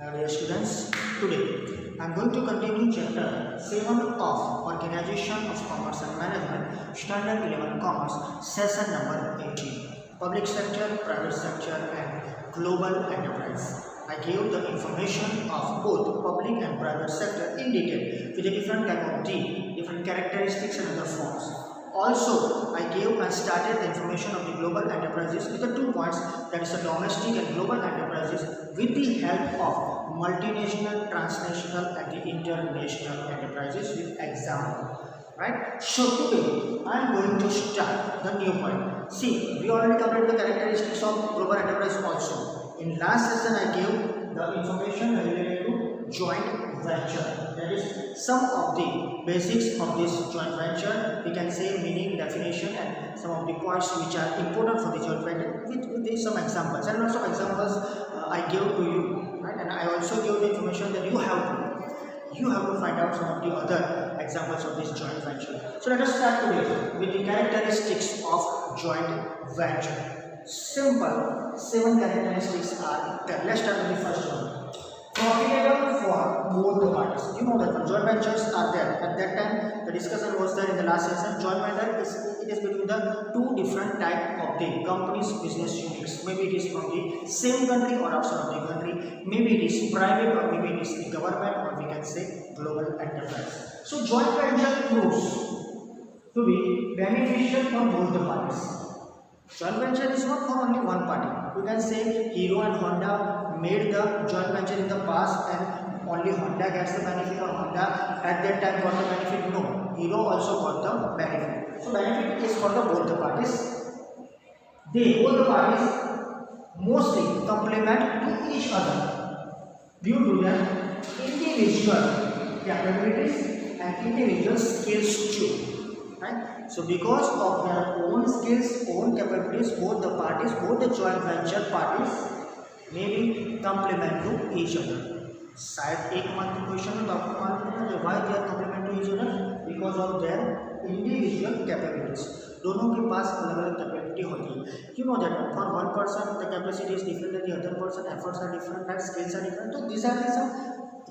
Dear students, today I am going to continue chapter 7 of Organization of Commerce and Management, Standard 11 Commerce, session number 18, Public Sector, Private Sector and Global Enterprise. I gave the information of both public and private sector in detail with a different type of D, different characteristics and other forms. Also, I gave and started the information of the global enterprises with the 2 points, that is the domestic and global enterprises with the help of multinational, transnational and the international enterprises with example. Right? So today I am going to start the new point. See, we already covered the characteristics of global enterprise also. In last session I gave the information related to joint venture. That is some of the basics of this joint venture. We can say meaning, definition and some of the points which are important for the joint venture with some examples. And lots of examples I gave to you. Right? And I also gave the information that you have to find out some of the other examples of this joint venture. So let us start today with the characteristics of joint venture. Simple 7 characteristics are there. Let's start with the first one. Profitable for both the parties. You know that when joint ventures are there, at that time the discussion was there in the last session. Joint venture is between the 2 different type of the companies business units. Maybe it is from the same country or outside of the country. Maybe it is private or maybe it is the government, or we can say global enterprise. So joint venture proves to be beneficial for both the parties. Joint venture is not for only one party. You can say Hero and Honda made the joint venture in the past and only Honda gets the benefit, or Honda at that time got the benefit. No, Hero also got the benefit. So benefit is for both the parties. Both the parties mostly complement to each other due to their individual capabilities and individual skills too. Right? So because of their own skills, own capabilities, both the parties, both the joint venture parties may be complement to each other. शायद एक मात्र question में आपको मालूम है why they are complement to each other, because of their individual capabilities. दोनों के पास अलग अलग कैपेबिलिटी होती है. You know that for one person the capacity is different than the other person, efforts are different, and skills are different. So these are the some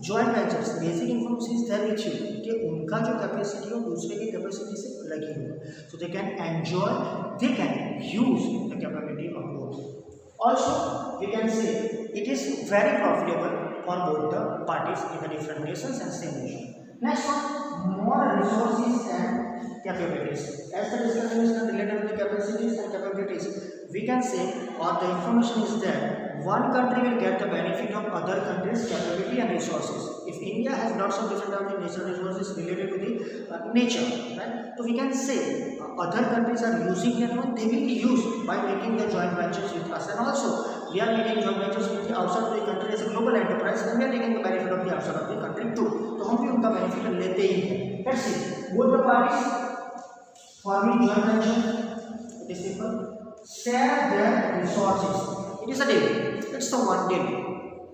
joint ventures. Basic information is there with you कि उनका जो capacity हो दूसरे की capacity से अलग ही हो. So they can enjoy, they can use the capability of both. Also we can say it is very profitable for both the parties in the different nations and same nation. Next one, more resources and capabilities. As the discussion is related to the capacities and capabilities, we can say, or the information is there, one country will get the benefit of other countries' capability and resources. If India has lots of different types of natural resources related to the nature, right? So we can say other countries are using them, and they will use by making the joint ventures with us. And also we are making joint ventures with the outside of the country as a global enterprise, and we are taking the benefit of the outside of the country too. तो हम भी उनका benefit लेते ही हैं. Let's see, both the parties forming joint venture, it is simple, share their resources. It is a deal. It's a one deal,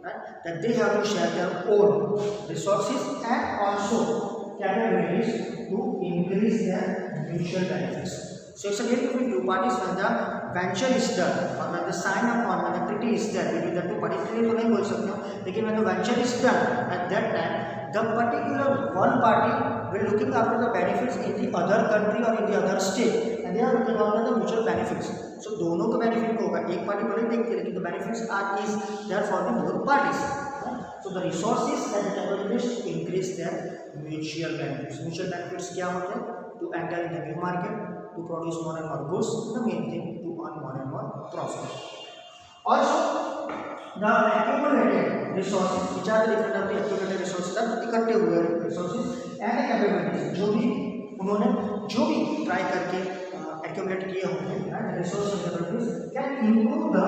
right? That they have to share their own resources and also capabilities to increase their mutual benefits. So it's a deal between 2 parties. When the venture is done, or when the sign up or when the treaty is there between the 2 parties, treaty तो नहीं बोल सकते हो, लेकिन when the venture is done, at that time the particular one party will looking after the benefits in the other country or in the other state, and they are looking after the mutual benefits. So दोनों का benefit होगा. एक party बोले देखती है, लेकिन the benefits are is there for the both parties. So the resources and the capabilities increase their mutual benefits. Mutual benefits क्या होते हैं? To enter in the new market, to produce more and more goods. The main thing, to earn more and more profit. Also, the accumulated resources, which are the different of the accumulated resources, are इकट्ठे हुए resources and the capabilities, जो भी उन्होंने जो भी try करके accumulate किए होंगे, and resources and capabilities can improve the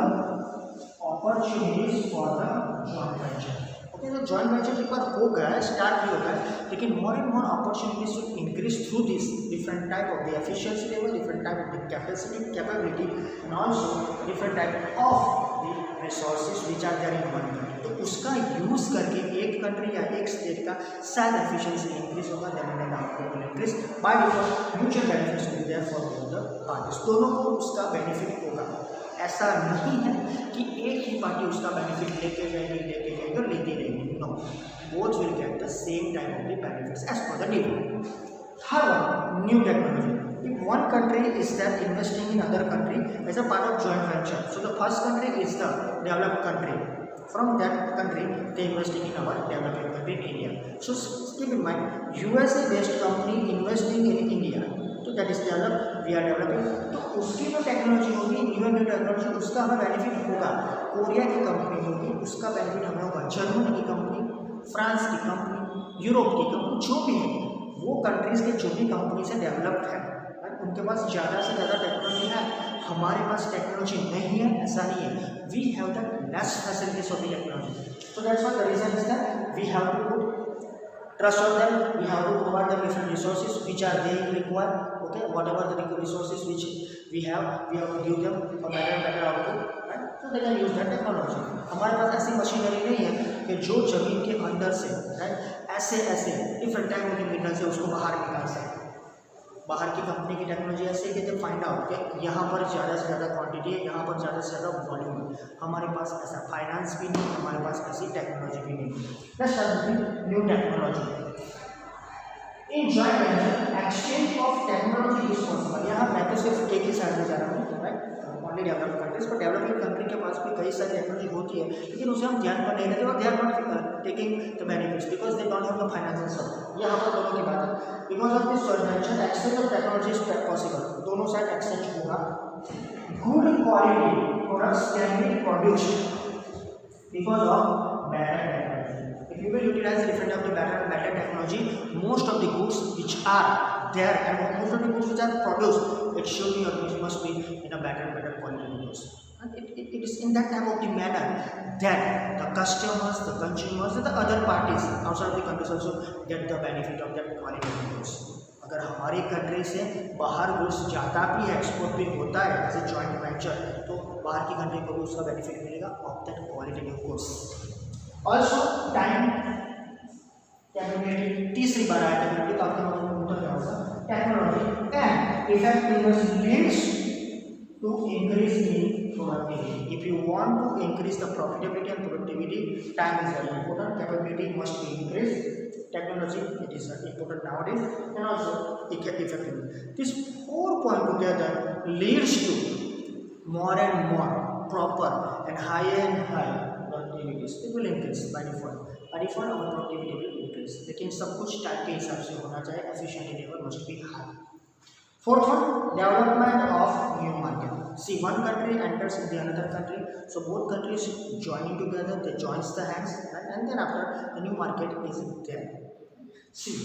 opportunities for the joint venture. Okay, so joint venture एक बार हो गया, स्टार्ट भी हो गया, लेकिन more and more opportunities will increase through this different type of the efficiency level, different type of the capacity, capability, and also different type of the resources which are there in one country. तो उसका use करके एक country या एक state का शायद efficiency increase होगा, then output will increase. By default mutual benefits will be there for both the parties. दोनों को उसका बेनिफिट होगा. ऐसा नहीं है कि एक ही पार्टी उसका बेनिफिट लेके जाएगी और लेती रहेगी। No, both will get the same type of the benefits as per the dividend. Third one, new technology. If one country is there investing in other country as a part of joint venture, so the first country is the developed country. From that country, they investing in our developing country India. So keep in mind, USA based company investing in India, so that is developed, we are developing. तो उसकी जो technology होगी, new technology, उसका हमें benefit होगा। Korea की company होगी, उसका बेनिफिट हमें होगा। जर्मनी की कंपनी, फ्रांस की कंपनी, यूरोप की कंपनी, जो भी है वो कंट्रीज के जो भी कंपनी से डेवलप्ड है, उनके पास ज़्यादा से ज़्यादा टेक्नोलॉजी है, हमारे पास टेक्नोलॉजी नहीं है, ऐसा नहीं है। We have the less facilities of the technology, so that's why the reason is that we have to put trust on them, we have to provide them different resources which are they require, okay, whatever the resources which we have to give them a better output, right? So they can use that technology. हमारे पास ऐसी machinery नहीं है कि जो जमीन के अंदर से, राइट, ऐसे डिफरेंट टाइप के मिनरल से उसको बाहर निकाल सके। बाहर की कंपनी की टेक्नोलॉजी ऐसे है कि जब फाइंड आउट कि यहाँ पर ज़्यादा से ज़्यादा क्वांटिटी है, यहाँ पर ज़्यादा से ज़्यादा वॉल्यूम है। हमारे पास ऐसा फाइनेंस भी नहीं, हमारे पास ऐसी टेक्नोलॉजी भी नहीं। Let's start with new technology. In joint venture exchange of technology is possible. यहाँ मैं तो सिर्फ एक ही साइड में जा रहा हूँ, राइट, ओनली डेवलप्ड कंट्रीज, पर डेवलपिंग कंट्री के पास भी कई सारी टेक्नोलॉजी होती है, लेकिन उसे हम ध्यान पर नहीं देते और they are not taking the benefits because they don't have the financial support. यहाँ पर दोनों की बात है, because of this joint venture exchange of technology is possible. दोनों साइड एक्सचेंज होगा। Good quality products can be produced because of better technology. If you will utilize different of the better technology, most of the goods which are there and most of the goods which are produced, it should be or it must be in a better quality goods. And it is in that type of the manner that the customers, the consumers, and the other parties outside the countries also get the benefit of that quality goods. अगर हमारी country से बाहर goods जाता भी है, export भी होता है एज ए जॉइंट वेंचर, तो बाहर की कंट्री को भी उसका बेनिफिट मिलेगा of that quality goods. Also time capability, तीसरी बार आया कैपेबिलिटी, तो आपके मतलब उत्तर क्या होगा? Technology and effectiveness leads to increase in productivity. If you want to increase the profitability and productivity, time is very important. Capability must be increased. Technology, it is important nowadays, and also effectiveness. These 4 points together leads to more and more proper and higher and higher productivities. It will increase by default. By default, our productivity will increase. लेकिन सब कुछ time के हिसाब से होना चाहिए. Efficiency level must be high. Fourth one, development of new market. See, one country enters in the another country, so both countries joining together, they joins the hands, right? And then after the new market is there. See,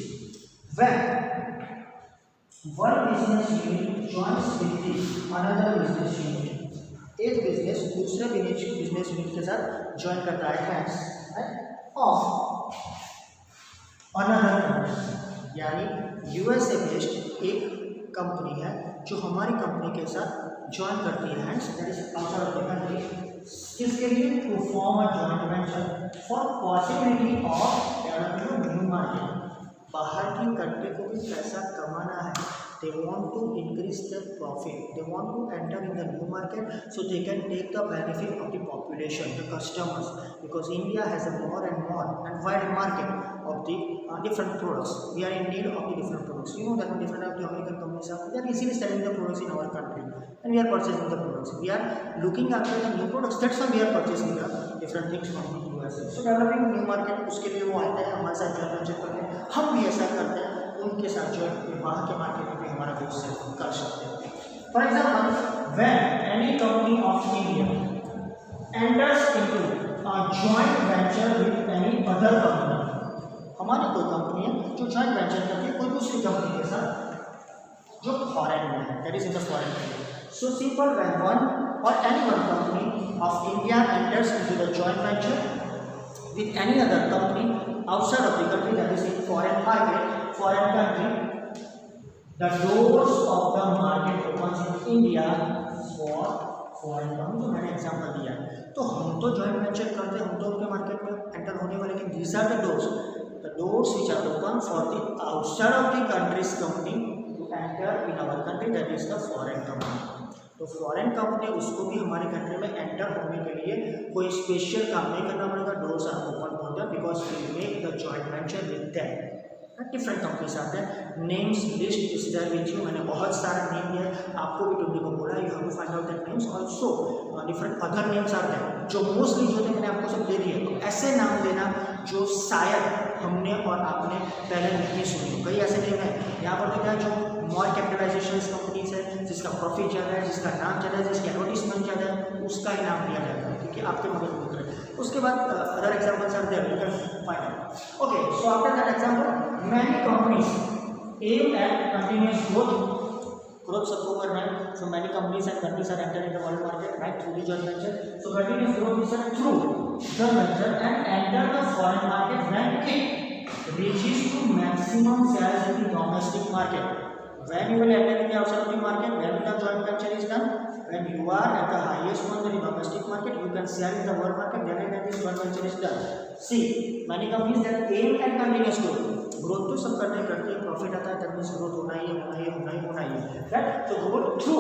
when one business unit joins with the another business unit, एक business दूसरे business unit के साथ join करता है hands, right, of another country, यानी USA based एक company है जो हमारी कंपनी के साथ ज्वाइन करती है hands, that is outside of the country, किसके लिए? To form a joint venture for possibility of developing new market. बाहर की कंट्री को भी पैसा कमाना है, they want to increase their profit, they want to enter in the new market so they can take the benefit of the population, the customers, because India has a more and more and wide market of the different products. We are in need of the different products. You know that different of the American companies are, they are easily selling the products in our country and we are purchasing the products. We are looking after the new products, that's why we are purchasing the different things from the USA. So developing new market, उसके लिए वो आते हैं हमारे साथ joint venture करते हैं, हम भी ऐसा करते हैं उनके साथ जो वहाँ के मार्केट में भी हमारा गुड्स सेल कर सकते हैं। For example, when any company of India enters into a joint venture with any other company, हमारी कोई कंपनी है जो जॉइंट वेंचर करती है कोई दूसरी कंपनी के साथ जो फॉरेन में है, that is in the foreign country. So simple, when one or any one company of India enters into the joint venture with any other company outside of the country, that is in foreign market, foreign country, the doors of the market opens in India for foreign company. तो मैंने example दिया, तो हम तो joint venture करते हैं, हम तो उनके मार्केट में एंटर होने वाले, लेकिन these are the doors which are open for the outside of the country's company to enter in our country, that is the foreign company. तो फॉरेन कंपनी उसको भी हमारे कंट्री में एंटर होने के लिए कोई स्पेशल काम नहीं करना पड़ेगा. Doors are open for them because we make the joint venture with them. Different companies आते हैं. Names list is there with you. मैंने बहुत सारा नेम दिया है, आपको भी ढूंढने को बोला. You have to find out that names. Also different other names आते हैं जो मोस्टली जो थे मैंने आपको सब दे दिए. तो ऐसे नाम लेना जो शायद हमने और आपने पहले नहीं सुनी. कई ऐसे नेम है यहाँ पर देखा है जो मॉर कैपिटलाइजेशन कंपनीज है, जिसका प्रॉफिट ज़्यादा है, जिसका नाम ज़्यादा है, जिसकी एडवर्टीजमेंट ज़्यादा है, उसका ही नाम लिया जाएगा क्योंकि आपके मदद में उतरे. उसके बाद other examples are there, you can find out. Okay, so after that example many companies aim at continuous growth सबको करना है. So many companies and countries are enter in the world market right through the joint venture. So continuous growth is through joint venture and enter the foreign market when it reaches to maximum sales in the domestic market. When you will enter in the outside of the market, when the joint venture is done, when you are at the highest point in the domestic market, you can sell in the world market. Then when this joint venture is done. See, many companies that aim at continuous growth. Growth तो सब करते हैं, profit आता है तब means growth होना ही है, right. तो growth through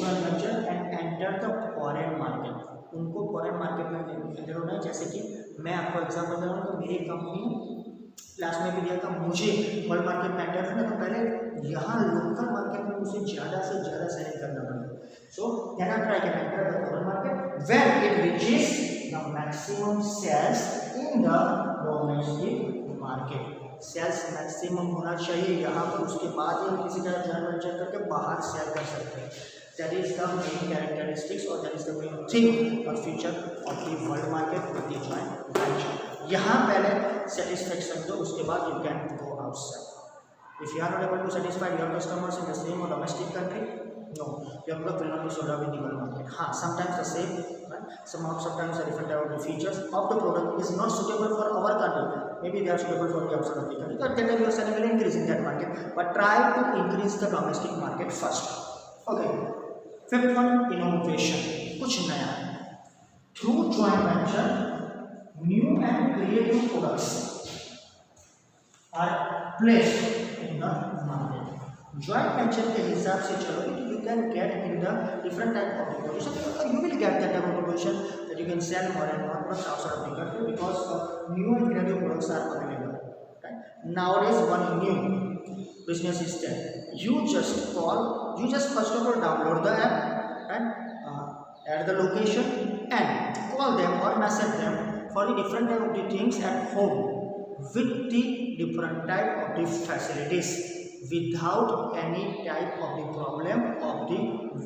joint venture and enter the foreign market. उनको फॉरेन मार्केट में एंटर होना है. जैसे कि मैं आपको एग्जाम्पल दे रहा हूँ. तो मेरी कंपनी लास्ट में भी दिया था, मुझे वर्ल्ड मार्केट में एंटर करना, तो पहले यहाँ लोकल मार्केट में मुझे ज़्यादा से ज़्यादा सेलिंग करना पड़ेगा. So then I try can enter the foreign market when it reaches the maximum sales in the domestic market. Sales maximum होना चाहिए यहाँ पर, उसके बाद ही हम किसी तरह जॉइंट वेंचर करके बाहर सेल कर सकते हैं. That is the main characteristics or that is the main thing or feature of the world market with the joint venture. यहाँ पहले satisfaction दो, उसके बाद you can go outside. If you are not able to satisfy your customers in the same or domestic country, no, your product will not be sold out in the world market. हाँ, sometimes the same, right? Sometimes the different type of the features of the product is not suitable for our country. Maybe they are suitable for the outside of the country. But then you are selling will increase in that market. But try to increase the domestic market first. Okay. Fifth one, innovation, कुछ नया. Through joint venture new and creative products are placed in the market. Joint venture के हिसाब से चलोगे तो you can get in the different type of position. You will get that type of position that you can sell more and more products outside of the country because new and creative products are available. Nowadays one new business is there. You just first of all download the app and add the location and call them or message them for the different type of the things at home with the different type of the facilities without any type of the problem of the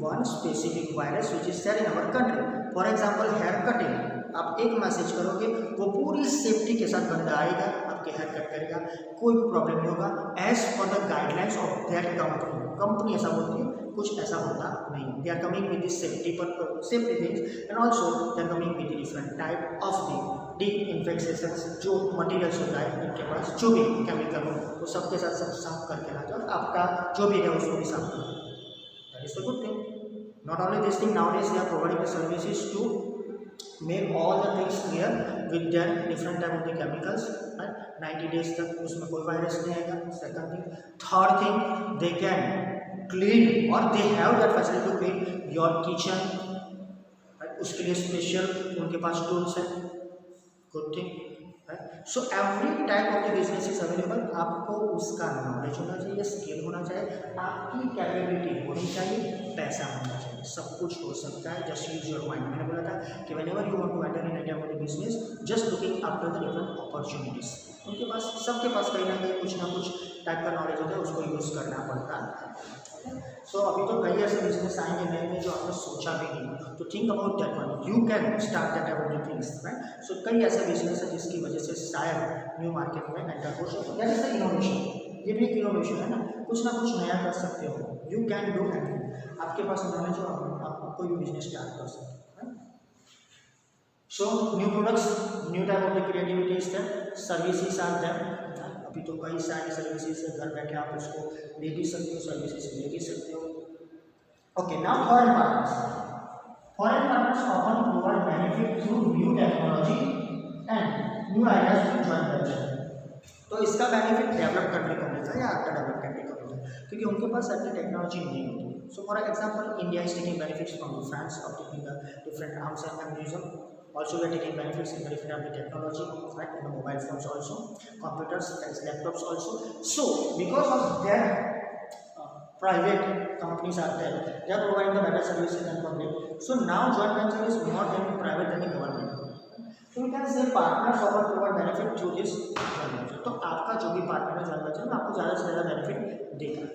one specific virus which is there in our country. For example, hair cutting. आप एक message करोगे वो पूरी safety के साथ बंदा आएगा, आपके हेयर कट करेगा, कोई प्रॉब्लम नहीं होगा. As per the guidelines of that company ऐसा बोलती है, कुछ ऐसा होता नहीं. They are coming with this safety things and also they are coming with different type of the infections. जो मटीरियल्स होता है इनके पास जो भी केमिकल हो वो सबके साथ सब साफ करके लाते हैं और आपका जो भी है उसको भी साफ करो. That is the good thing. Not only this thing, nowadays they are providing the services to make all the things clear with their different type of the chemicals, right? 90 days तक उसमें कोई वायरस नहीं आएगा. Second thing, third thing, they can clean or they have that facility to clean your kitchen, right? उसके लिए special उनके पास tools हैं. Good thing, right? So every type of the business is available. आपको उसका knowledge होना चाहिए, skill होना चाहिए, आपकी कैपेबिलिटी होनी चाहिए, पैसा होना चाहिए. सब कुछ हो सकता है. Just use your mind. मैंने बोला था कि whenever you want to enter in India with business just looking after the different opportunities. उनके पास सबके पास कहीं ना कुछ टाइप का नॉलेज होता है, उसको यूज़ करना पड़ता है. सो अभी तो कई ऐसे बिजनेस आएंगे नए नए जो आपने सोचा भी नहीं. तो think about that one. You can start that about the things, right. So कई ऐसे बिजनेस है जिसकी वजह से शायद न्यू मार्केट में एंटर हो सकते. That is the innovation. ये भी एक इनोवेशन है ना कुछ नया कर सकते हो. You can do anything. आपके पास नॉलेज हो, आप कोई भी बिजनेस स्टार्ट कर सकते हैं. So new products, new type of the creativity is there, services are there. अभी तो कई सारी सर्विसेज है, घर बैठे आप उसको ले भी सकते हो, सर्विसेज ले भी सकते हो. Okay, now foreign partners. Foreign partners often provide benefit through new technology and new ideas to join venture. तो इसका बेनिफिट डेवलप कंट्री को मिलता है या आफ्टर डेवलप कंट्री को मिलता है, क्योंकि उनके पास ऐसी टेक्नोलॉजी नहीं होती. So for example, India is taking benefits from France of taking the different arms and ammunition. Also, we are taking benefits in the different of the technology, right? In the mobile phones also, computers, as laptops also. So because of their private companies are there, they are providing the better services than public. So now joint venture is more than private than the government. So we can say partners offer provide benefit through this joint venture. तो आपका जो भी partner है joint venture में आपको ज़्यादा से ज़्यादा बेनिफिट देगा.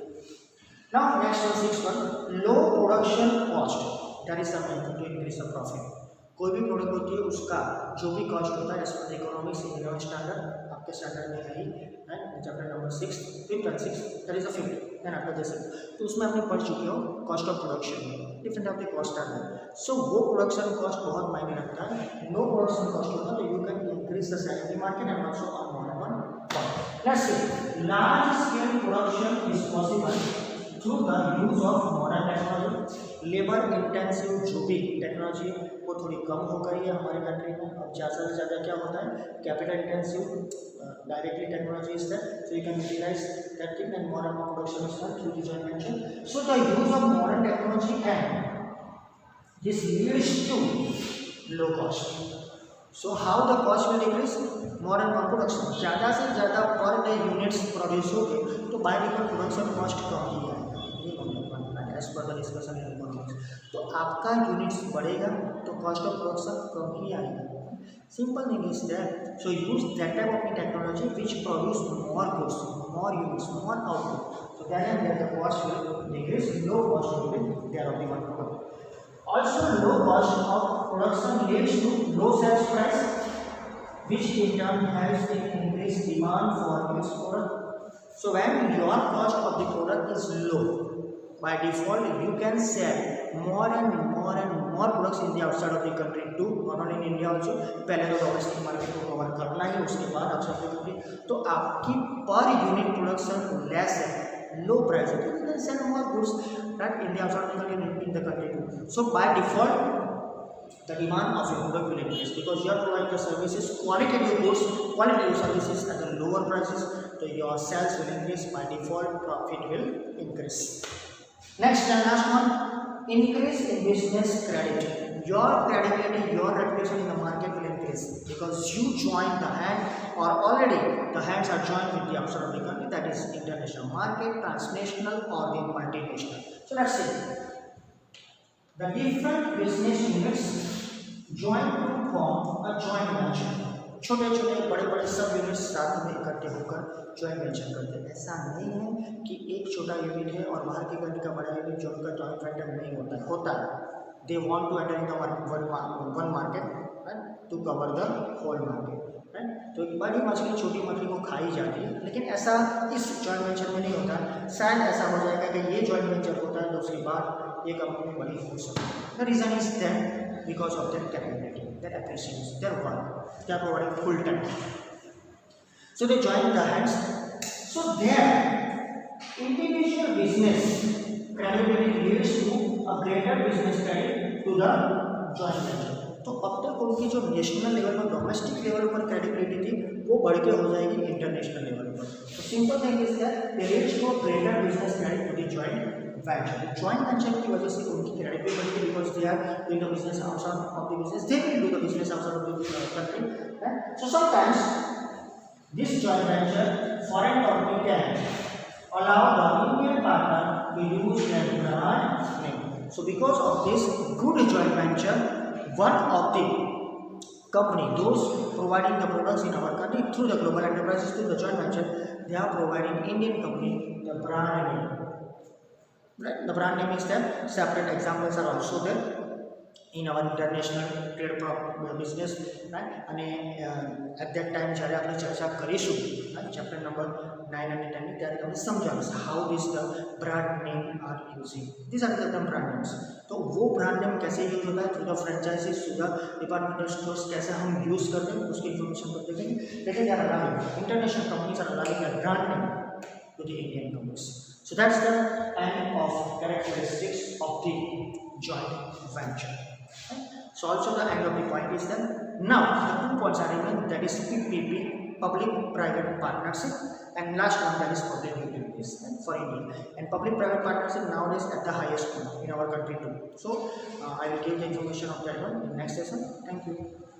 Now next one, sixth one, low production cost. That is something to increase the profit. कोई भी प्रोडक्ट होती है उसका जो भी कॉस्ट होता है as per economics eleven standard आपके स्टैंडर्ड में है ही chapter number 6 fifth and 6 that is a fifth then आपका जैसे तो उसमें आपने पढ़ चुके हो cost of production different of the cost are there. So वो प्रोडक्शन कॉस्ट बहुत मायने रखता है. नो प्रोडक्शन कॉस्ट होता है तो you can increase the salary market and also earn more and more. Let's see large scale production is possible through the use of modern technology. Labour intensive जो भी technology वो थोड़ी कम हो गई है हमारे कंट्री में. अब ज़्यादा से ज़्यादा क्या होता है capital intensive directly technology is that so you can utilise that thing and more production is done through the joint venture. So the use of modern technology and this leads to low cost. So how the cost will decrease modern production. ज़्यादा से ज़्यादा per day units produce हो गए तो by default production cost कम ही आएगा as per the discussion in economics. तो आपका यूनिट्स बढ़ेगा तो कॉस्ट ऑफ प्रोडक्शन कम ही आएगा. Simple thing is that so use that type of technology which produce more goods more units more output. So that and the cost will decrease. Low cost will be there of the one product. Also low cost of production leads to low sales price which in turn helps in increased demand for its product. So when your cost of the product is low, by default you can sell more and more products in the outside of the country too, not only in India also. पहले तो domestic market को cover करना ही उसके बाद outside of the country. तो आपकी per unit production less है low price है तो you can sell more goods that in the outside of the country in the country too. So by default the demand of your product will increase because you are providing the services qualitative goods qualitative services at the lower prices. So your sales will increase. By default profit will increase. Next and last one, increase in business credit. Your credibility, your reputation in the market will increase because you join the hand or already the hands are joined with the outside of the country, that is international market, transnational or the multinational. So let's say the different business units join to form a joint venture. छोटे छोटे बड़े बड़े सब units साथ में इकट्ठे होकर joint venture करते हैं. ऐसा नहीं है कि एक छोटा यूनिट है और बाहर की कंट्री का बड़ा यूनिट जो उनका जॉइंट वेंचर नहीं होता है. They want to enter in the one market to cover the whole market, right. तो बड़ी मछली छोटी मछली को खाई जाती है, लेकिन ऐसा इस जॉइंट वेंचर में नहीं होता. शायद ऐसा हो जाएगा कि ये जॉइंट वेंचर होता है तो उसके बाद ये कंपनी बड़ी हो सकती है. The reason is that because of their capability, their appreciation, their work, they are providing full time. So they join the hands. So their individual business credibility leads to a greater business credit to the joint venture. तो अब तक उनकी जो national level पर domestic level पर credibility थी वो बढ़ के हो जाएगी इंटरनेशनल लेवल पर. तो simple thing is that they leads to greater business credit to the joint venture. Joint venture की वजह से उनकी क्रेडिट भी बढ़ी because they are doing the business outside of the business. They will do the business outside of the country. Right? So sometimes this joint venture foreign company can allow the Indian partner to use their brand name. So because of this good joint venture, one of the company, those providing the products in our country through the global enterprises through the joint venture, they are providing Indian company the brand name. Right? The brand name is there. Separate examples are also there in our international trade business, right? And at that time જ્યારે આપણે ચર્ચા કરીશું chapter number 9 અને 10 ત્યારે તમને સમજાવીશ how this the brand name are using. These are the brand names. तो वो ब्रांड नेम कैसे यूज होता है through the franchises through the departmental stores कैसे हम यूज करते हैं उसकी इन्फॉर्मेशन को देखेंगे. लेकिन यार allowed international companies are allowing the brand name to the Indian companies. So that's the end of characteristics of the joint venture. Right? So also the end of the point is that now the 2 points are remain, that is PPP, public private partnership, and last one that is public utilities. Right? for India, and public-private partnership nowadays at the highest point in our country too. So I will give the information of that one in next session. Thank you.